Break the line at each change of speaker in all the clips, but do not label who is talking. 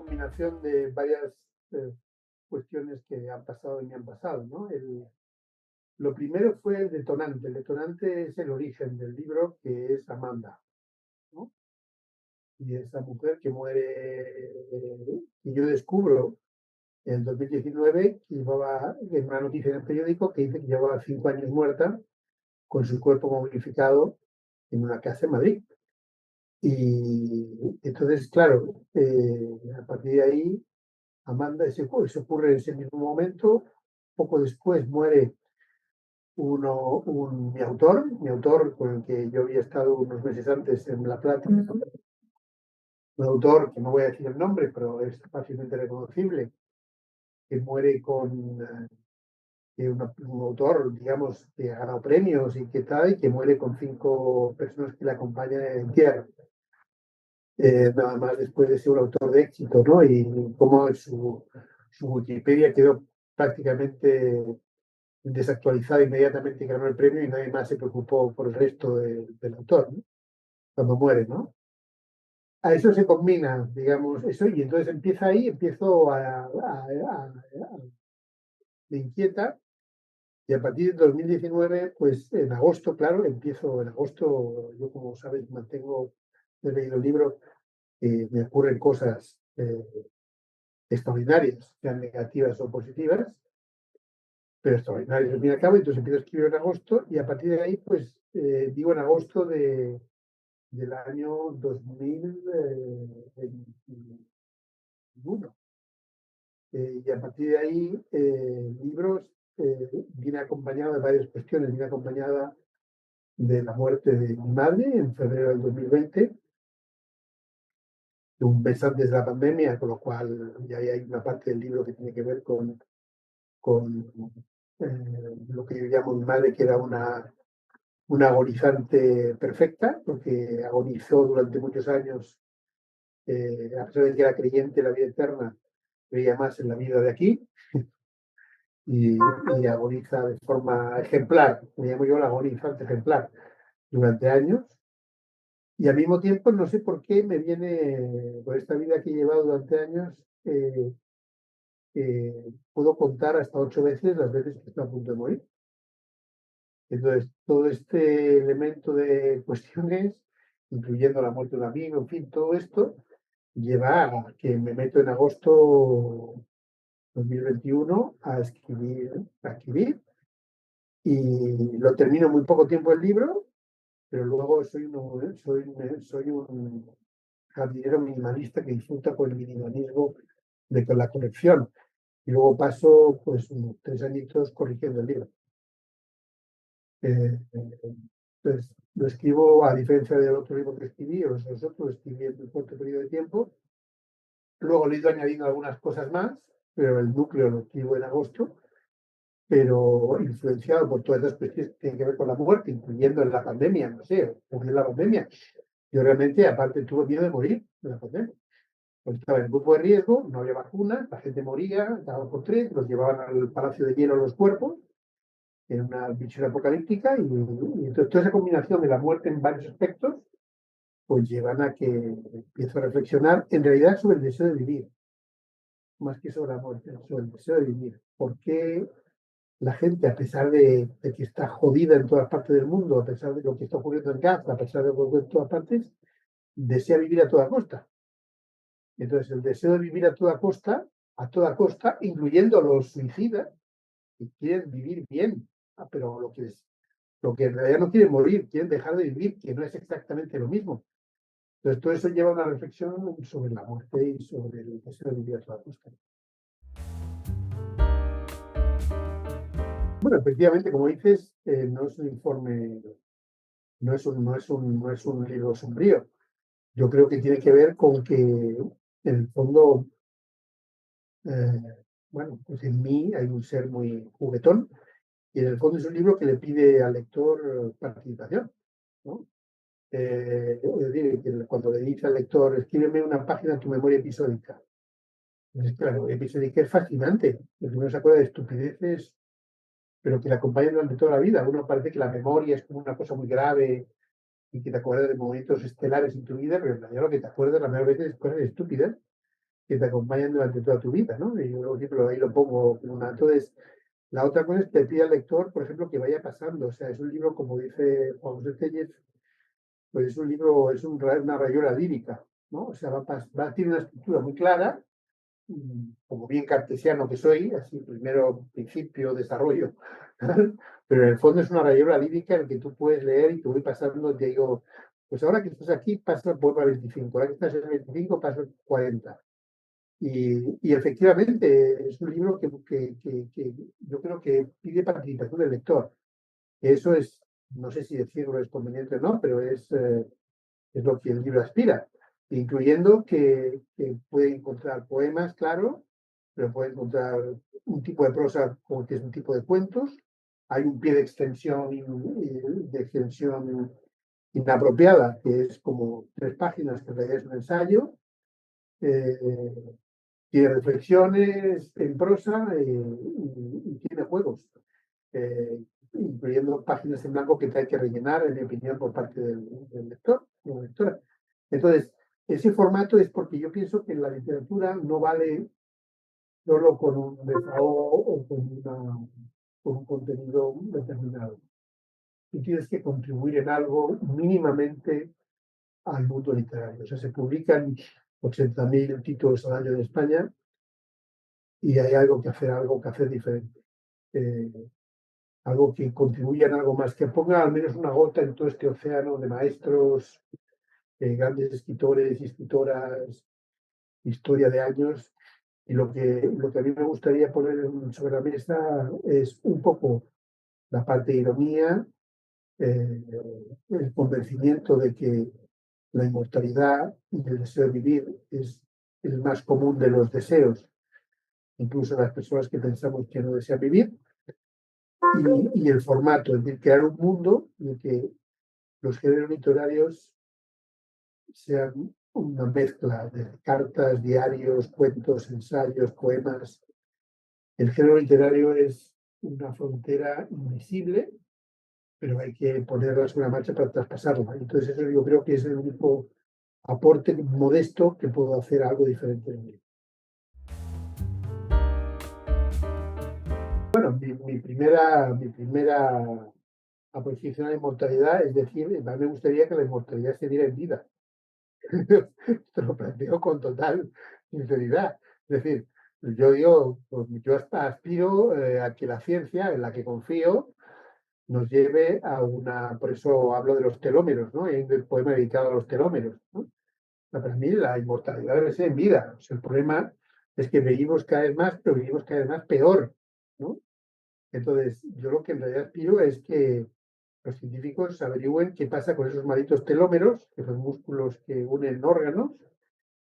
combinación de varias eh, cuestiones que han pasado y me han pasado, ¿no? Lo primero fue el detonante. El detonante es el origen del libro, que es Amanda, ¿no? Y esa mujer que muere, y yo descubro en 2019 que llevaba en una noticia en el periódico que dice que llevaba 5 años muerta con su cuerpo momificado en una casa en Madrid. Y entonces, claro, a partir de ahí, Amanda se ocurre en ese mismo momento. Poco después muere mi autor con el que yo había estado unos meses antes en La Plata, un autor que no voy a decir el nombre, pero es fácilmente reconocible, que muere un autor, digamos, que ha ganado premios y que tal, y que muere con 5 personas que le acompañan en tierra. Nada más después de ser un autor de éxito, ¿no? Y cómo su Wikipedia quedó prácticamente desactualizada inmediatamente que ganó el premio y nadie más se preocupó por el resto del autor, ¿no? Cuando muere, ¿no? A eso se combina, digamos, eso, y entonces me inquieta, y a partir de 2019, pues en agosto, claro, en agosto, yo como sabes, he leído el libro, me ocurren cosas extraordinarias, sean negativas o positivas, pero extraordinarias al fin y al cabo. Entonces empiezo a escribir en agosto y a partir de ahí, pues digo en agosto del año 2021. Y a partir de ahí, libros, viene acompañado de varias cuestiones. Viene acompañada de la muerte de mi madre en febrero del 2020, un mes antes de la pandemia, con lo cual ya hay una parte del libro que tiene que ver con lo que yo llamo mi madre, que era una agonizante perfecta, porque agonizó durante muchos años, a pesar de que era creyente en la vida eterna, creía más en la vida de aquí y agoniza de forma ejemplar, me llamo yo la agonizante ejemplar, durante años. Y al mismo tiempo, no sé por qué me viene, por esta vida que he llevado durante años, eh, puedo contar hasta 8 veces las veces que estoy a punto de morir. Entonces, todo este elemento de cuestiones, incluyendo la muerte de un amigo, en fin, todo esto, lleva a que me meto en agosto 2021 a escribir, y lo termino muy poco tiempo el libro, pero luego soy un jardinero minimalista que disfruta con el minimalismo con la colección. Y luego paso pues unos 3 añitos corrigiendo el libro. Entonces, lo escribo, a diferencia del otro libro que escribí, o los otros, lo escribí en un corto periodo de tiempo. Luego le he ido añadiendo algunas cosas más, pero el núcleo lo escribo en agosto, pero influenciado por todas las cuestiones que tienen que ver con la muerte, incluyendo en la pandemia, no sé, ocurrió la pandemia. Yo realmente, aparte, tuve miedo de morir en la pandemia. Porque estaba en el grupo de riesgo, no había vacunas, la gente moría, cada por tres, los llevaban al Palacio de Hielo los cuerpos, en una visión apocalíptica, y entonces toda esa combinación de la muerte en varios aspectos, pues llevan a que empiezo a reflexionar en realidad sobre el deseo de vivir, más que sobre la muerte, sobre el deseo de vivir. ¿Por qué la gente, a pesar de que está jodida en todas partes del mundo, a pesar de lo que está ocurriendo en Gaza, a pesar de lo que ocurre en todas partes, desea vivir a toda costa? Entonces, el deseo de vivir a toda costa, incluyendo los suicidas, que quieren vivir bien, pero lo que en realidad no quieren morir, quieren dejar de vivir, que no es exactamente lo mismo. Entonces, todo eso lleva a una reflexión sobre la muerte y sobre el deseo de vivir a toda costa. Bueno, efectivamente, como dices, no es un informe, no es un libro sombrío. Yo creo que tiene que ver con que, en el fondo, bueno, pues en mí hay un ser muy juguetón, y en el fondo es un libro que le pide al lector participación, ¿no? Es decir, que cuando le dice al lector, escríbeme una página de tu memoria episódica. Entonces, la memoria episódica es fascinante, porque uno se acuerda de estupideces, pero que le acompañan durante toda la vida. Uno parece que la memoria es como una cosa muy grave y que te acuerdas de momentos estelares en tu vida, pero en realidad lo que te acuerdas la mayor veces es cosas estúpidas, que te acompañan durante toda tu vida, ¿no? Y yo siempre ahí lo pongo como una. Entonces, la otra cosa es que te pide al lector, por ejemplo, que vaya pasando. O sea, es un libro, como dice Juan José Tellez, pues es un libro, una rayuela lírica, ¿no? O sea, tiene una estructura muy clara, como bien cartesiano que soy, así primero principio, desarrollo, pero en el fondo es una rayuela lírica en la que tú puedes leer y te voy pasando, te digo, pues ahora que estás aquí pasa el poema 25, ahora que estás en el 25 pasa el 40. Y efectivamente es un libro que yo creo que pide participación del lector. Eso es, no sé si decirlo es conveniente o no, pero es lo que el libro aspira, incluyendo que puede encontrar poemas, claro, pero puede encontrar un tipo de prosa como que es un tipo de cuentos. Hay un pie de extensión inapropiada, que es como 3 páginas, que en realidad es un ensayo. Eh, Tiene reflexiones en prosa y tiene juegos, incluyendo páginas en blanco que te hay que rellenar, en mi opinión, por parte del lector o la lectora. Entonces, ese formato es porque yo pienso que la literatura no vale solo con un desahogo o con un contenido determinado. Tú tienes que contribuir en algo mínimamente al mundo literario. O sea, se publican 80.000 títulos al año en España y hay algo que hacer diferente. Eh, Algo que contribuya en algo más, que ponga al menos una gota en todo este océano de maestros, grandes escritores y escritoras, historia de años. Y lo que a mí me gustaría poner sobre la mesa es un poco la parte de ironía, eh, el convencimiento de que la inmortalidad y el deseo de vivir es el más común de los deseos, incluso las personas que pensamos que no desean vivir, y el formato, es decir, crear un mundo en el que los géneros literarios sean una mezcla de cartas, diarios, cuentos, ensayos, poemas. El género literario es una frontera invisible, pero hay que ponerla sobre la marcha para traspasarla. Entonces, eso yo creo que es el único aporte modesto que puedo hacer algo diferente de mí. Bueno, mi primera aproximación a la inmortalidad es decir, a mí me gustaría que la inmortalidad se diera en vida. Te lo planteo con total sinceridad. Es decir, yo digo, pues, yo hasta aspiro a que la ciencia, en la que confío, nos lleve a una, por eso hablo de los telómeros, ¿no? Hay un poema dedicado a los telómeros, ¿no? Para mí la inmortalidad debe ser en vida. O sea, el problema es que vivimos cada vez más, pero vivimos cada vez más peor, ¿no? Entonces, yo lo que en realidad aspiro es que los científicos averigüen qué pasa con esos malditos telómeros, que son músculos que unen órganos,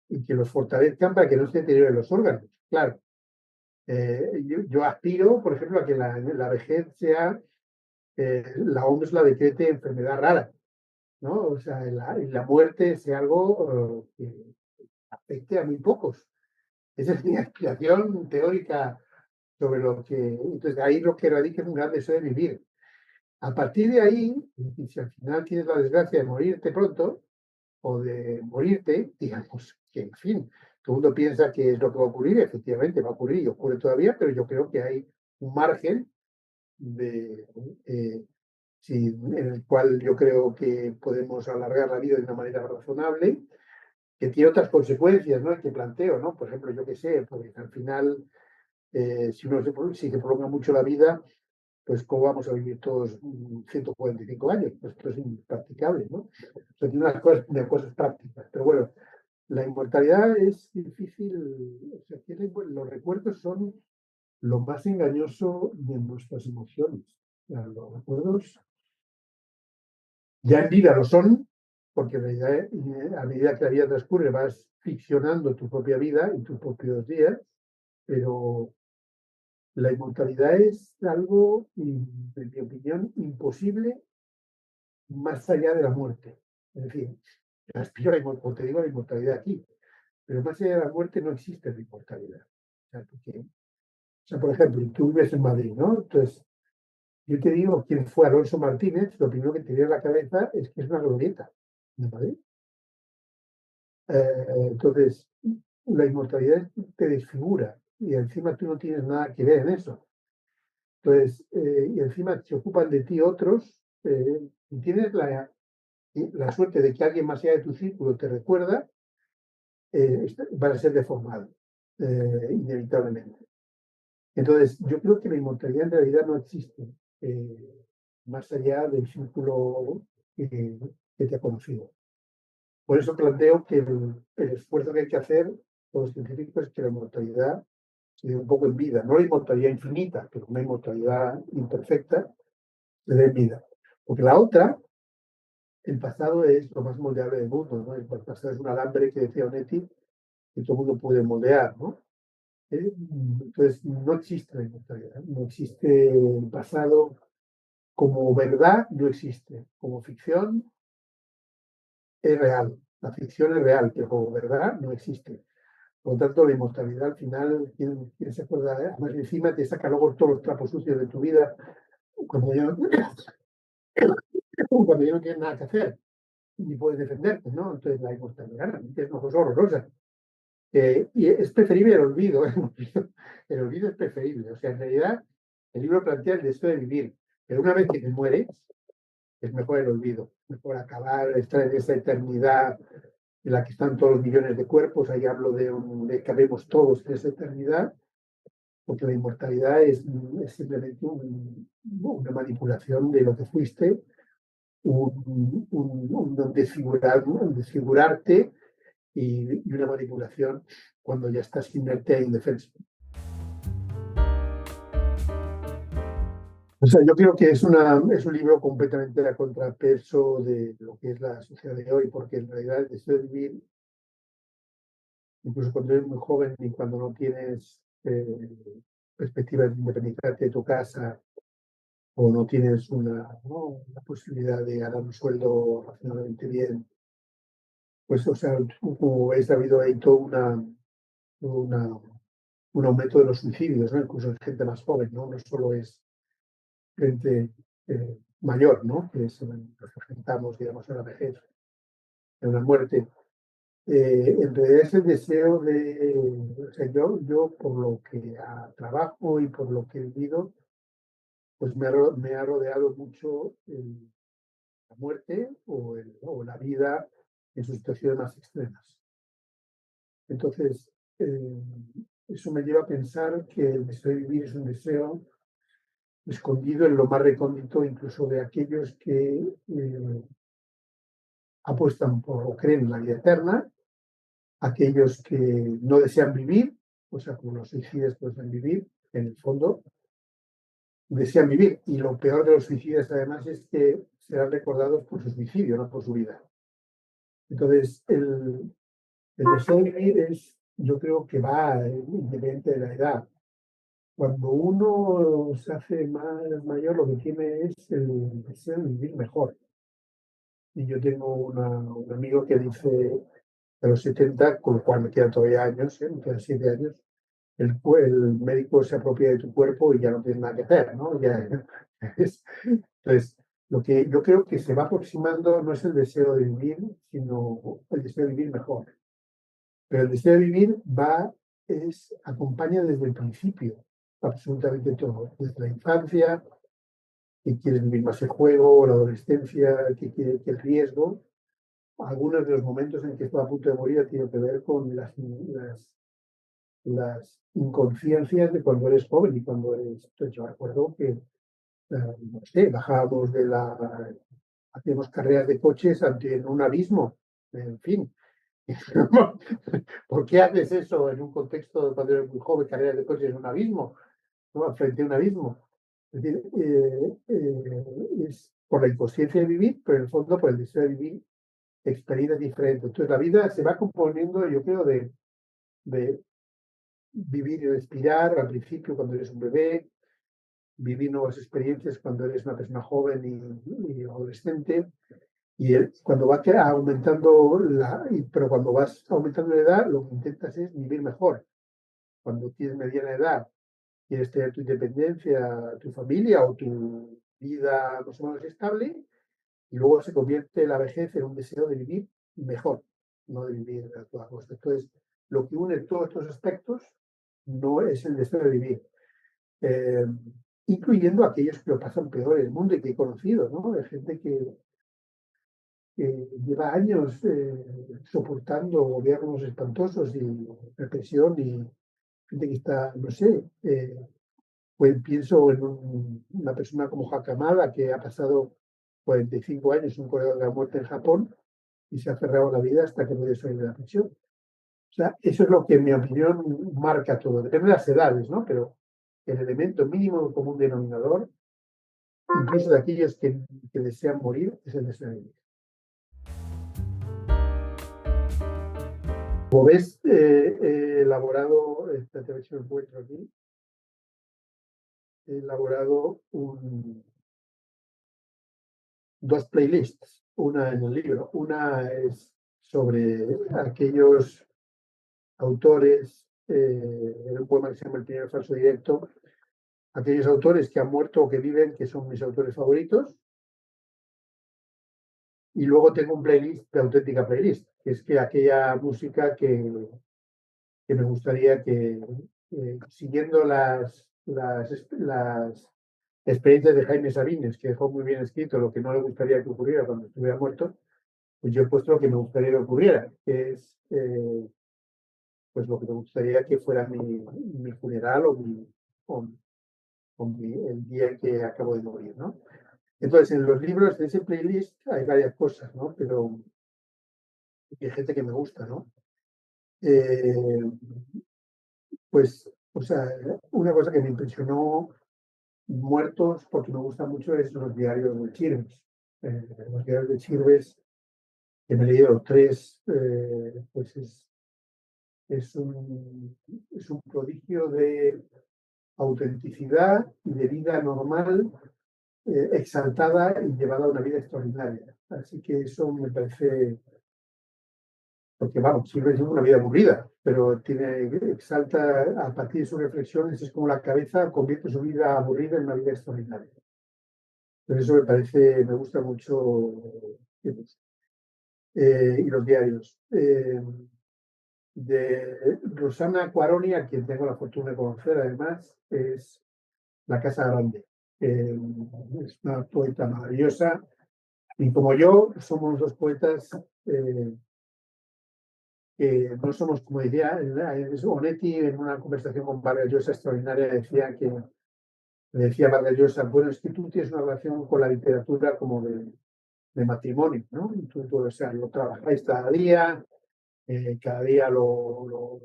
y que los fortalezcan para que no se deterioren los órganos. Claro, yo aspiro, por ejemplo, a que la vejez sea, la OMS la decrete enfermedad rara, ¿no? O sea, la muerte sea algo que afecte a muy pocos. Esa es mi aspiración teórica sobre lo que. Entonces, ahí lo que radica es un gran deseo de vivir. A partir de ahí, si al final tienes la desgracia de morirte pronto, o de morirte, digamos que, en fin, todo el mundo piensa que es lo que va a ocurrir, efectivamente va a ocurrir y ocurre todavía, pero yo creo que hay un margen de, eh, en el cual yo creo que podemos alargar la vida de una manera razonable, que tiene otras consecuencias, ¿no? Que planteo, ¿no? Por ejemplo, yo qué sé, porque al final, si se prolonga mucho la vida, pues cómo vamos a vivir todos 145 años, pues esto es impracticable, ¿no? O sea, tiene unas cosas prácticas, pero bueno, la inmortalidad es difícil, o sea, los recuerdos son lo más engañoso de nuestras emociones. O sea, los recuerdos ya en vida lo son, porque en realidad, a medida que la vida transcurre vas ficcionando tu propia vida y tus propios días, pero la inmortalidad es algo, en mi opinión, imposible más allá de la muerte. Es decir, aspiro a como te digo, a la inmortalidad aquí, pero más allá de la muerte no existe la inmortalidad. Por ejemplo, tú vives en Madrid, ¿no? Entonces, yo te digo quién fue Alonso Martínez, lo primero que te viene a la cabeza es que es una glorieta de Madrid. Entonces, la inmortalidad te desfigura y encima tú no tienes nada que ver en eso. Entonces, y encima se ocupan de ti otros y tienes la suerte de que alguien más allá de tu círculo te recuerda, vas a ser deformado, inevitablemente. Entonces, yo creo que la inmortalidad en realidad no existe más allá del círculo que te ha conocido. Por eso planteo que el esfuerzo que hay que hacer con los científicos es que la inmortalidad se dé un poco en vida, no la inmortalidad infinita, pero una inmortalidad imperfecta se dé en vida. Porque la otra, el pasado es lo más moldeable del mundo, ¿no? El pasado es un alambre que decía Onetti que todo el mundo puede moldear, ¿no? Entonces, no existe la inmortalidad, no existe el pasado como verdad, no existe. Como ficción es real, la ficción es real, pero como verdad no existe. Por lo tanto, la inmortalidad al final, ¿quién se acuerda? Además, encima te saca luego todos los trapos sucios de tu vida cuando ya, cuando ya no tienes nada que hacer ni puedes defenderte, ¿no? Entonces, la inmortalidad realmente es una cosa horrorosa. Y es preferible el olvido, ¿eh? El olvido es preferible. O sea, en realidad, el libro plantea el deseo de vivir, pero una vez que te mueres, es mejor el olvido, mejor acabar, estar en esa eternidad en la que están todos los millones de cuerpos. Ahí hablo de que habemos todos en esa eternidad, porque la inmortalidad es simplemente una manipulación de lo que fuiste, un desfigurarte y una manipulación cuando ya estás inerte e indefenso. O sea, yo creo que es un libro completamente a contrapeso de lo que es la sociedad de hoy, porque en realidad el deseo de vivir, incluso cuando eres muy joven y cuando no tienes perspectivas de independizarte de tu casa o no tienes ¿no? una posibilidad de ganar un sueldo razonablemente bien, pues, o sea, como veis, ha habido ahí todo una, un aumento de los suicidios, ¿no? Incluso en gente más joven, ¿no? No solo es gente mayor, ¿no? Que nos enfrentamos, digamos, a la vejez, a una muerte. En realidad es el deseo o sea, yo por lo que trabajo y por lo que he vivido, pues me ha rodeado mucho la muerte o la vida en sus situaciones más extremas. Entonces, eso me lleva a pensar que el deseo de vivir es un deseo escondido en lo más recóndito, incluso de aquellos que apuestan por o creen en la vida eterna, aquellos que no desean vivir, o sea, como los suicidas que desean vivir, en el fondo, desean vivir. Y lo peor de los suicidas, además, es que serán recordados por su suicidio, no por su vida. Entonces, el deseo de vivir yo creo que va independiente de la edad. Cuando uno se hace más mayor, lo que tiene es el deseo de vivir mejor. Y yo tengo un amigo que dice a los 70, con lo cual me quedan todavía años, me quedan 7 años, el médico se apropia de tu cuerpo y ya no tienes nada que hacer, ¿no? Entonces, lo que yo creo que se va aproximando no es el deseo de vivir, sino el deseo de vivir mejor. Pero el deseo de vivir acompaña desde el principio, absolutamente todo, desde la infancia, que quieres vivir más el juego, la adolescencia, que el riesgo. Algunos de los momentos en que estoy a punto de morir han tenido que ver con las inconsciencias de cuando eres joven y cuando eres. Entonces, yo recuerdo que, no sé, bajábamos hacíamos carreras de coches en un abismo, en fin. ¿Por qué haces eso en un contexto de cuando eres muy joven, carreras de coches en un abismo, ¿no? Frente a un abismo? Es decir, es por la inconsciencia de vivir, pero en el fondo por el deseo de vivir experiencias diferentes. Entonces la vida se va componiendo, yo creo, de vivir y respirar al principio cuando eres un bebé, vivir nuevas experiencias cuando eres una persona joven y adolescente, y cuando va aumentando pero cuando vas aumentando la edad, lo que intentas es vivir mejor. Cuando tienes mediana edad, quieres tener tu independencia, tu familia o tu vida más o menos estable, y luego se convierte la vejez en un deseo de vivir mejor, no de vivir a toda costa. Entonces, lo que une todos estos aspectos no es el deseo de vivir, incluyendo aquellos que lo pasan peor en el mundo y que he conocido, ¿no? De gente que lleva años soportando gobiernos espantosos y represión y gente que está, no sé, pues pienso en una persona como Hakamada que ha pasado 45 años en un corredor de la muerte en Japón y se ha cerrado la vida hasta que puede salir de la prisión. O sea, eso es lo que en mi opinión marca todo. Depende de las edades, ¿no? Pero el elemento mínimo común denominador, incluso de aquellos que desean morir, es el deseo de vivir. Como ves, he elaborado, espérate a ver si lo encuentro aquí, he elaborado dos playlists, una en el libro, una es sobre aquellos autores, en un poema que se llama El primer falso directo, aquellos autores que han muerto o que viven, que son mis autores favoritos, y luego tengo un playlist de auténtica playlist, que es que aquella música que me gustaría que, siguiendo las experiencias de Jaime Sabines, que dejó muy bien escrito lo que no le gustaría que ocurriera cuando estuviera muerto, pues yo he puesto lo que me gustaría que ocurriera, que es pues lo que me gustaría que fuera mi funeral o, el día en que acabo de morir, ¿no? Entonces, en los libros de ese playlist hay varias cosas, ¿no? Pero hay gente que me gusta, ¿no? Eh, pues, o sea, una cosa que me impresionó muertos, porque me gusta mucho, es los diarios de Chirves. Los diarios de Chirves, que me he leído tres, pues es es un prodigio de autenticidad y de vida normal, exaltada y llevada a una vida extraordinaria. Así que eso me parece, porque vamos, Silver es una vida aburrida, pero exalta a partir de sus reflexiones, es como la cabeza convierte su vida aburrida en una vida extraordinaria. Por eso me parece, me gusta mucho y los diarios. De Rosana Cuaroni, a quien tengo la fortuna de conocer además, es La Casa Grande. Es una poeta maravillosa y como yo, somos dos poetas que no somos, como decía Onetti en una conversación con Vargas Llosa extraordinaria, decía Vargas Llosa, bueno, es que tú tienes una relación con la literatura como de matrimonio, ¿no? Y tú, o sea, lo trabajáis cada día lo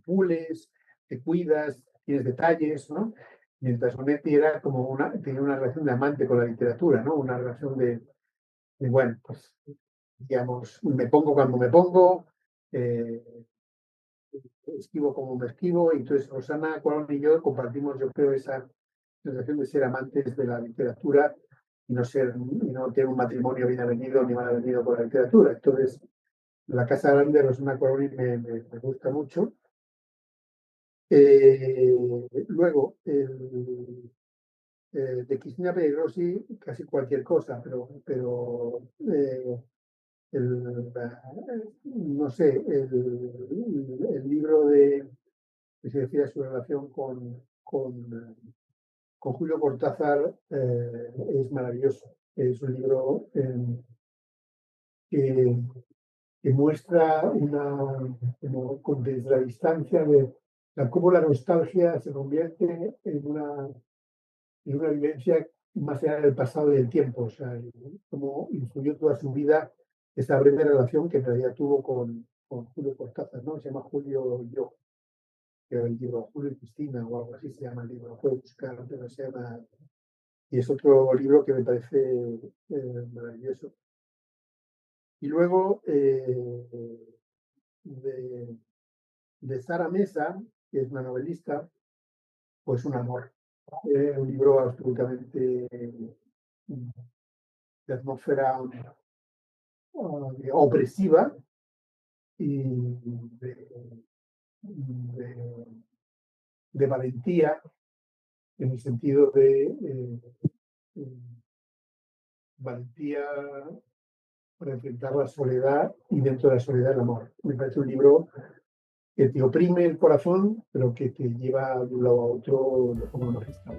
pules, te cuidas, tienes detalles, ¿no? Mientras Onetti era como tenía una relación de amante con la literatura, ¿no? Una relación bueno, pues, digamos, me pongo cuando me pongo, eh, esquivo como me esquivo, y entonces Rosana Cuarón y yo compartimos, yo creo, esa sensación de ser amantes de la literatura y no tener un matrimonio bien avenido ni mal avenido con la literatura. Entonces, La Casa Grande de Rosana Cuarón me gusta mucho. Luego, de Cristina Pellegrossi, casi cualquier cosa, pero no sé, el libro que se refiere a su relación con Julio Cortázar es maravilloso. Es un libro que, que muestra desde la distancia de cómo la nostalgia se convierte en una vivencia más allá del pasado y del tiempo. O sea, cómo influyó toda su vida esa breve relación que en realidad tuvo con Julio Cortázar, ¿no? Se llama Julio y yo, que el libro Julio y Cristina o algo así se llama el libro, lo puedo buscar, pero se llama. Y es otro libro que me parece maravilloso. Y luego de Sara Mesa, que es una novelista, pues Un amor. Un libro absolutamente de atmósfera opresiva y de, de valentía en el sentido de valentía para enfrentar la soledad y dentro de la soledad el amor. Me parece un libro que te oprime el corazón, pero que te lleva de un lado a otro de forma magistral.